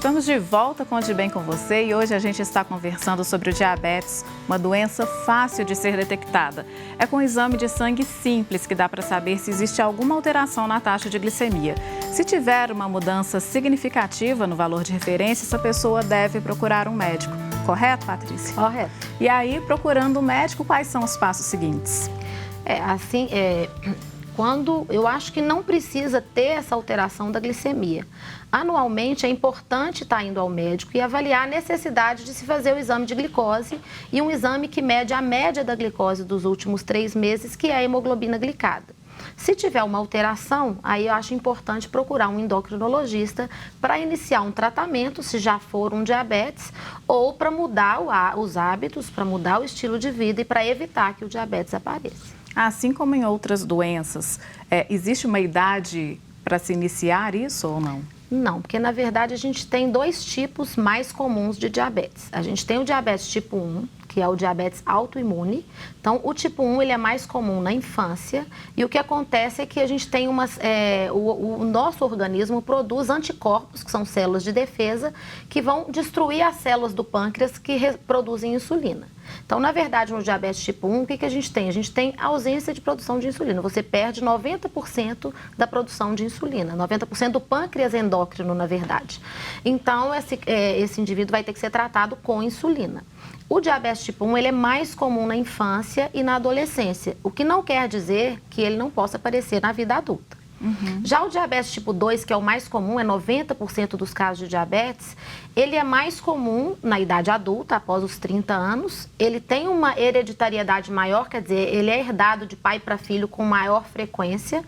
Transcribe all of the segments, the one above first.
Estamos de volta com o De Bem com você e hoje a gente está conversando sobre o diabetes, uma doença fácil de ser detectada. É com um exame de sangue simples que dá para saber se existe alguma alteração na taxa de glicemia. Se tiver uma mudança significativa no valor de referência, essa pessoa deve procurar um médico. Correto, Patrícia? Correto. E aí, procurando um médico, quais são os passos seguintes? Quando eu acho que não precisa ter essa alteração da glicemia. Anualmente é importante estar indo ao médico e avaliar a necessidade de se fazer o exame de glicose e um exame que mede a média da glicose dos últimos 3 meses, que é a hemoglobina glicada. Se tiver uma alteração, aí eu acho importante procurar um endocrinologista para iniciar um tratamento, se já for um diabetes, ou para mudar os hábitos, para mudar o estilo de vida e para evitar que o diabetes apareça. Assim como em outras doenças, existe uma idade para se iniciar isso ou não? Não, porque na verdade a gente tem 2 tipos mais comuns de diabetes. A gente tem o diabetes tipo 1, que é o diabetes autoimune. Então, o tipo 1 ele é mais comum na infância e o que acontece é que a gente tem o nosso organismo produz anticorpos, que são células de defesa, que vão destruir as células do pâncreas que produzem insulina. Então, na verdade, no diabetes tipo 1, o que a gente tem? A gente tem ausência de produção de insulina. Você perde 90% da produção de insulina, 90% do pâncreas endócrino, na verdade. Então, esse indivíduo vai ter que ser tratado com insulina. O diabetes tipo 1 ele é mais comum na infância e na adolescência, o que não quer dizer que ele não possa aparecer na vida adulta. Já o diabetes tipo 2, que é o mais comum, é 90% dos casos de diabetes, ele é mais comum na idade adulta, após os 30 anos. Ele tem uma hereditariedade maior, quer dizer, ele é herdado de pai para filho com maior frequência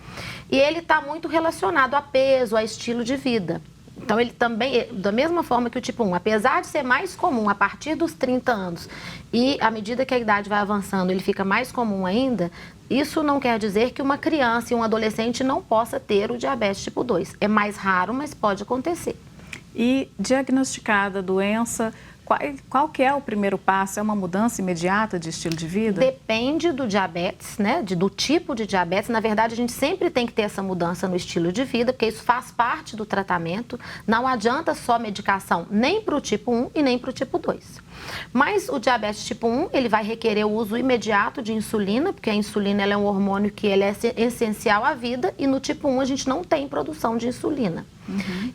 e ele está muito relacionado a peso, a estilo de vida. Então, ele também, da mesma forma que o tipo 1, apesar de ser mais comum a partir dos 30 anos e à medida que a idade vai avançando, ele fica mais comum ainda, isso não quer dizer que uma criança e um adolescente não possa ter o diabetes tipo 2. É mais raro, mas pode acontecer. E diagnosticada a doença, qual que é o primeiro passo? É uma mudança imediata de estilo de vida? Depende do diabetes, né? Do tipo de diabetes. Na verdade, a gente sempre tem que ter essa mudança no estilo de vida, porque isso faz parte do tratamento. Não adianta só medicação nem para o tipo 1 e nem para o tipo 2. Mas o diabetes tipo 1, ele vai requerer o uso imediato de insulina, porque a insulina ela é um hormônio que ele é essencial à vida, e no tipo 1 a gente não tem produção de insulina.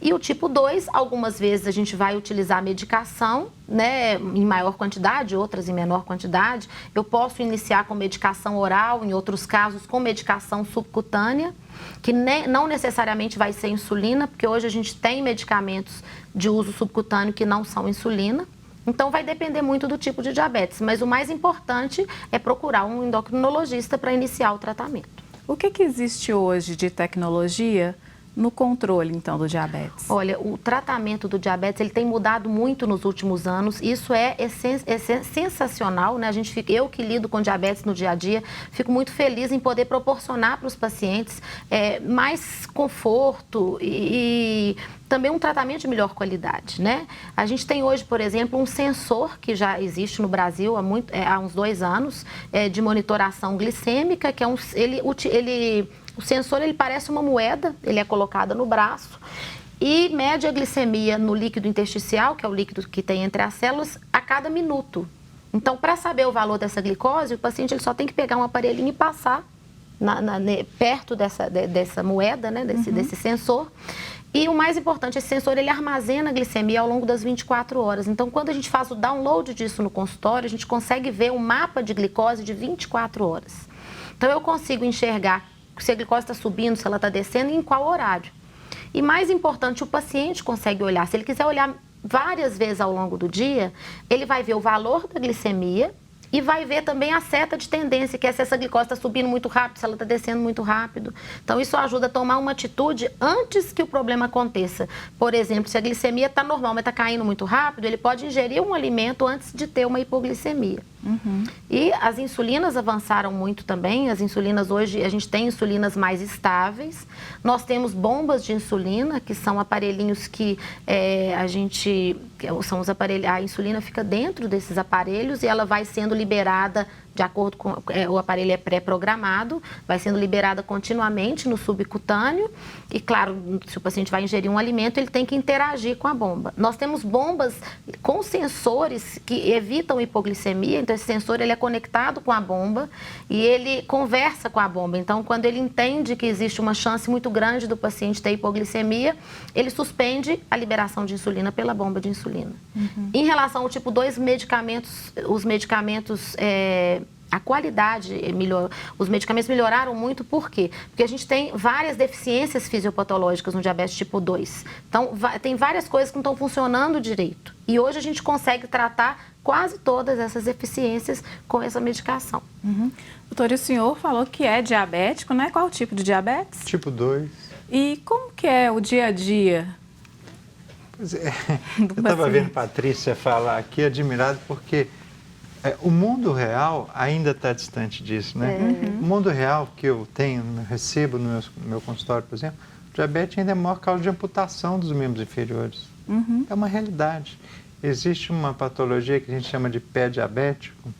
E o tipo 2, algumas vezes a gente vai utilizar a medicação, né, em maior quantidade, outras em menor quantidade. Eu posso iniciar com medicação oral, em outros casos com medicação subcutânea, que não necessariamente vai ser insulina, porque hoje a gente tem medicamentos de uso subcutâneo que não são insulina. Então, vai depender muito do tipo de diabetes, mas o mais importante é procurar um endocrinologista para iniciar o tratamento. O que existe hoje de tecnologia no controle, então, do diabetes? Olha, o tratamento do diabetes, ele tem mudado muito nos últimos anos. Isso é sensacional, né? Eu que lido com diabetes no dia a dia, fico muito feliz em poder proporcionar para os pacientes mais conforto e também um tratamento de melhor qualidade, né? A gente tem hoje, por exemplo, um sensor que já existe no Brasil há uns 2 anos, de monitoração glicêmica, que é o sensor ele parece uma moeda, ele é colocado no braço e mede a glicemia no líquido intersticial, que é o líquido que tem entre as células, a cada minuto. Então, para saber o valor dessa glicose, o paciente ele só tem que pegar um aparelhinho e passar perto dessa moeda, né, desse sensor. E o mais importante, esse sensor ele armazena a glicemia ao longo das 24 horas. Então, quando a gente faz o download disso no consultório, a gente consegue ver um mapa de glicose de 24 horas. Então, eu consigo enxergar se a glicose está subindo, se ela está descendo e em qual horário. E mais importante, o paciente consegue olhar. Se ele quiser olhar várias vezes ao longo do dia, ele vai ver o valor da glicemia e vai ver também a seta de tendência, que é se essa glicose está subindo muito rápido, se ela está descendo muito rápido. Então, isso ajuda a tomar uma atitude antes que o problema aconteça. Por exemplo, se a glicemia está normal, mas está caindo muito rápido, ele pode ingerir um alimento antes de ter uma hipoglicemia. E as insulinas avançaram muito também. As insulinas hoje, a gente tem insulinas mais estáveis. Nós temos bombas de insulina, que são aparelhinhos que a insulina fica dentro desses aparelhos e ela vai sendo liberada de acordo com o aparelho é pré-programado, vai sendo liberada continuamente no subcutâneo e, claro, se o paciente vai ingerir um alimento, ele tem que interagir com a bomba. Nós temos bombas com sensores que evitam hipoglicemia, então esse sensor ele é conectado com a bomba e ele conversa com a bomba. Então, quando ele entende que existe uma chance muito grande do paciente ter hipoglicemia, ele suspende a liberação de insulina pela bomba de insulina. Em relação ao tipo 2 medicamentos, os medicamentos, a qualidade melhorou, os medicamentos melhoraram muito, por quê? Porque a gente tem várias deficiências fisiopatológicas no diabetes tipo 2. Então, tem várias coisas que não estão funcionando direito. E hoje a gente consegue tratar quase todas essas deficiências com essa medicação. Doutor, e o senhor falou que é diabético, né? Qual o tipo de diabetes? Tipo 2. E como que é o dia a dia? Pois é, eu estava vendo a Patrícia falar aqui, admirado, porque o mundo real ainda está distante disso, né? O mundo real que eu recebo no meu consultório, por exemplo, o diabetes ainda é a maior causa de amputação dos membros inferiores. É uma realidade. Existe uma patologia que a gente chama de pé diabético,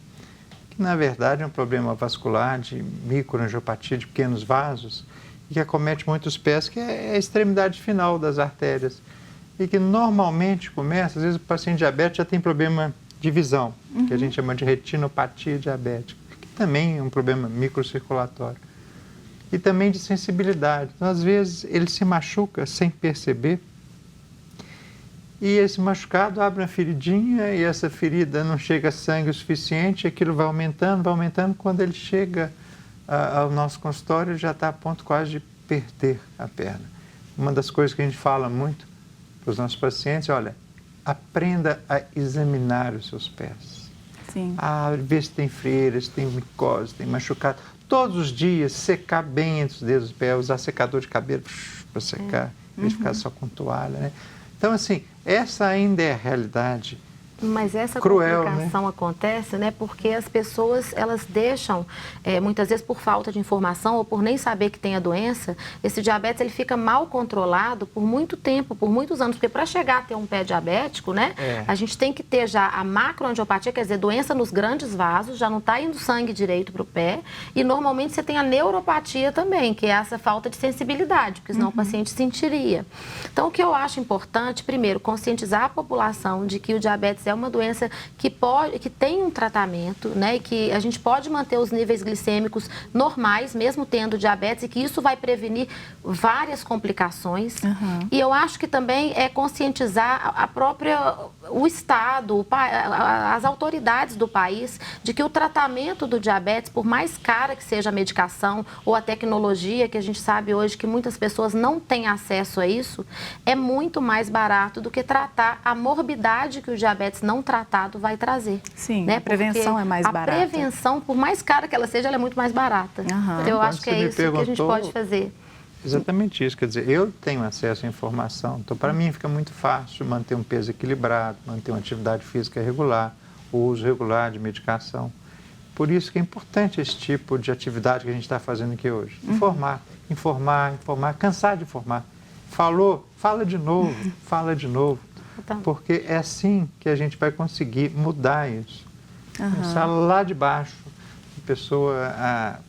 que na verdade é um problema vascular de microangiopatia de pequenos vasos, e que acomete muitos pés, que é a extremidade final das artérias. E que normalmente começa, às vezes o paciente diabético já tem problema de visão, que a gente chama de retinopatia diabética, que também é um problema microcirculatório. E também de sensibilidade. Então, às vezes, ele se machuca sem perceber, e esse machucado abre uma feridinha, e essa ferida não chega sangue o suficiente, aquilo vai aumentando, quando ele chega ao nosso consultório, já está a ponto quase de perder a perna. Uma das coisas que a gente fala muito para os nossos pacientes, olha, aprenda a examinar os seus pés. Sim. A ver se tem freiras, se tem micose, tem machucado. Todos os dias, secar bem entre os dedos do pé, usar secador de cabelo para secar, em vez de ficar só com toalha, né? Então, assim, essa ainda é a realidade. Mas essa cruel, complicação, né, acontece, né, porque as pessoas, elas deixam, muitas vezes por falta de informação ou por nem saber que tem a doença, esse diabetes ele fica mal controlado por muito tempo, por muitos anos, porque para chegar a ter um pé diabético, né, a gente tem que ter já a macroangiopatia, quer dizer, doença nos grandes vasos, já não está indo sangue direito para o pé, e normalmente você tem a neuropatia também, que é essa falta de sensibilidade, porque senão o paciente sentiria. Então, o que eu acho importante, primeiro, conscientizar a população de que o diabetes é uma doença que tem um tratamento, né, e que a gente pode manter os níveis glicêmicos normais, mesmo tendo diabetes, e que isso vai prevenir várias complicações. E eu acho que também é conscientizar o Estado, as autoridades do país, de que o tratamento do diabetes, por mais cara que seja a medicação ou a tecnologia, que a gente sabe hoje que muitas pessoas não têm acesso a isso, é muito mais barato do que tratar a morbidade que o diabetes não tratado vai trazer. Sim, né? A prevenção é mais barata. A prevenção, por mais cara que ela seja, ela é muito mais barata. Então, eu acho que é isso que a gente pode fazer. Exatamente isso, quer dizer, eu tenho acesso à informação, então para mim fica muito fácil manter um peso equilibrado, manter uma atividade física regular, o uso regular de medicação. Por isso que é importante esse tipo de atividade que a gente está fazendo aqui hoje. Informar, cansar de informar. Falou, fala de novo, fala de novo. Porque é assim que a gente vai conseguir mudar isso. Começar lá de baixo, a pessoa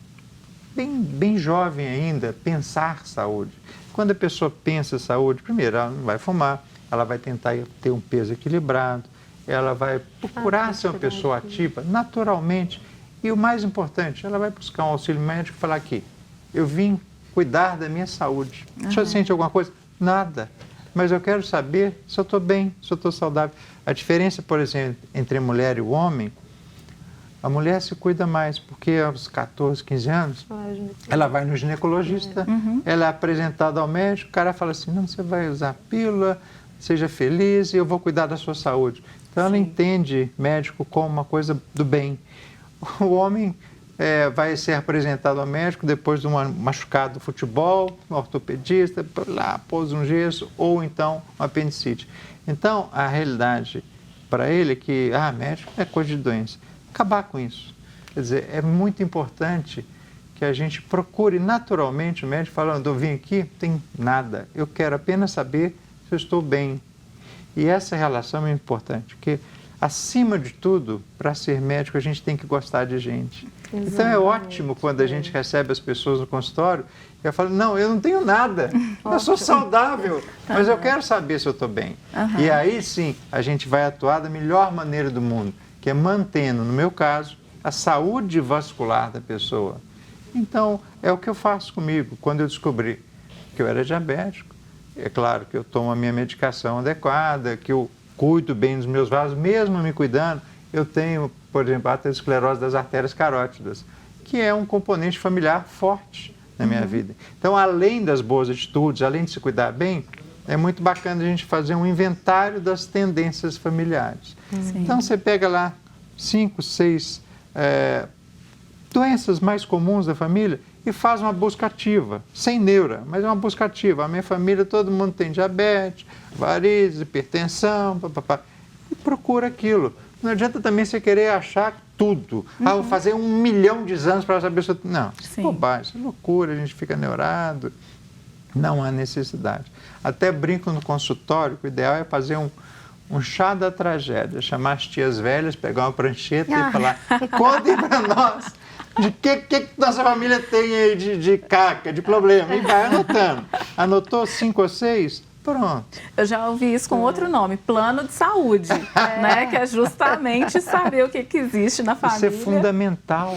bem jovem ainda, pensar saúde. Quando a pessoa pensa saúde, primeiro, ela não vai fumar, ela vai tentar ter um peso equilibrado, ela vai procurar ser uma pessoa ativa, naturalmente. E o mais importante, ela vai buscar um auxílio médico e falar aqui, eu vim cuidar da minha saúde. O senhor sente alguma coisa? Nada. Mas eu quero saber se eu estou bem, se eu estou saudável. A diferença, por exemplo, entre a mulher e o homem, a mulher se cuida mais, porque aos 14, 15 anos, ela vai no ginecologista, ela é apresentada ao médico, o cara fala assim, não, você vai usar pílula, seja feliz e eu vou cuidar da sua saúde. Então, ela entende médico como uma coisa do bem. O homem vai ser apresentado ao médico depois de um machucado do futebol, um ortopedista, lá pôs um gesso, ou então um apendicite. Então, a realidade para ele é que, médico é coisa de doença. Acabar com isso. Quer dizer, é muito importante que a gente procure naturalmente o médico falando, eu vim aqui, não tem nada, eu quero apenas saber se eu estou bem. E essa relação é importante, porque acima de tudo, para ser médico, a gente tem que gostar de gente. Exatamente. Então é ótimo quando a gente recebe as pessoas no consultório e eu falo, não, eu não tenho nada, eu sou saudável, mas eu quero saber se eu estou bem. E aí sim, a gente vai atuar da melhor maneira do mundo, que é mantendo, no meu caso, a saúde vascular da pessoa. Então, é o que eu faço comigo. Quando eu descobri que eu era diabético, é claro que eu tomo a minha medicação adequada, que eu cuido bem dos meus vasos, mesmo me cuidando, eu tenho, por exemplo, a aterosclerose das artérias carótidas, que é um componente familiar forte na minha vida. Então, além das boas atitudes, além de se cuidar bem, é muito bacana a gente fazer um inventário das tendências familiares. Então, você pega lá 5, 6 doenças mais comuns da família e faz uma busca ativa, sem neura, mas é uma busca ativa. A minha família, todo mundo tem diabetes, varizes, hipertensão, papapá, e procura aquilo. Não adianta também você querer achar tudo. Ah, vou fazer 1 milhão de exames para saber se eu... Não, isso é bobagem, isso é loucura, a gente fica neurado. Não há necessidade. Até brinco no consultório que o ideal é fazer um chá da tragédia, chamar as tias velhas, pegar uma prancheta e falar, contem para nós de que nossa família tem aí de caca, de problema, e vai anotando. Anotou 5 ou 6? Pronto. Eu já ouvi isso com outro nome, plano de saúde, né? Que é justamente saber o que existe na família. Isso é fundamental.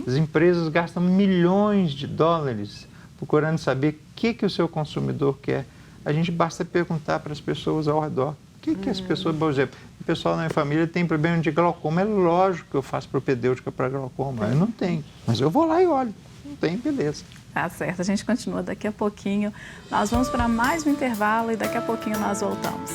As empresas gastam milhões de dólares procurando saber o que o seu consumidor quer. A gente basta perguntar para as pessoas ao redor. O que as pessoas, por exemplo, o pessoal na minha família tem problema de glaucoma. É lógico que eu faço propedêutica para glaucoma. Eu não tenho, mas eu vou lá e olho. Não tem, beleza. Tá certo, a gente continua daqui a pouquinho. Nós vamos para mais um intervalo e daqui a pouquinho nós voltamos.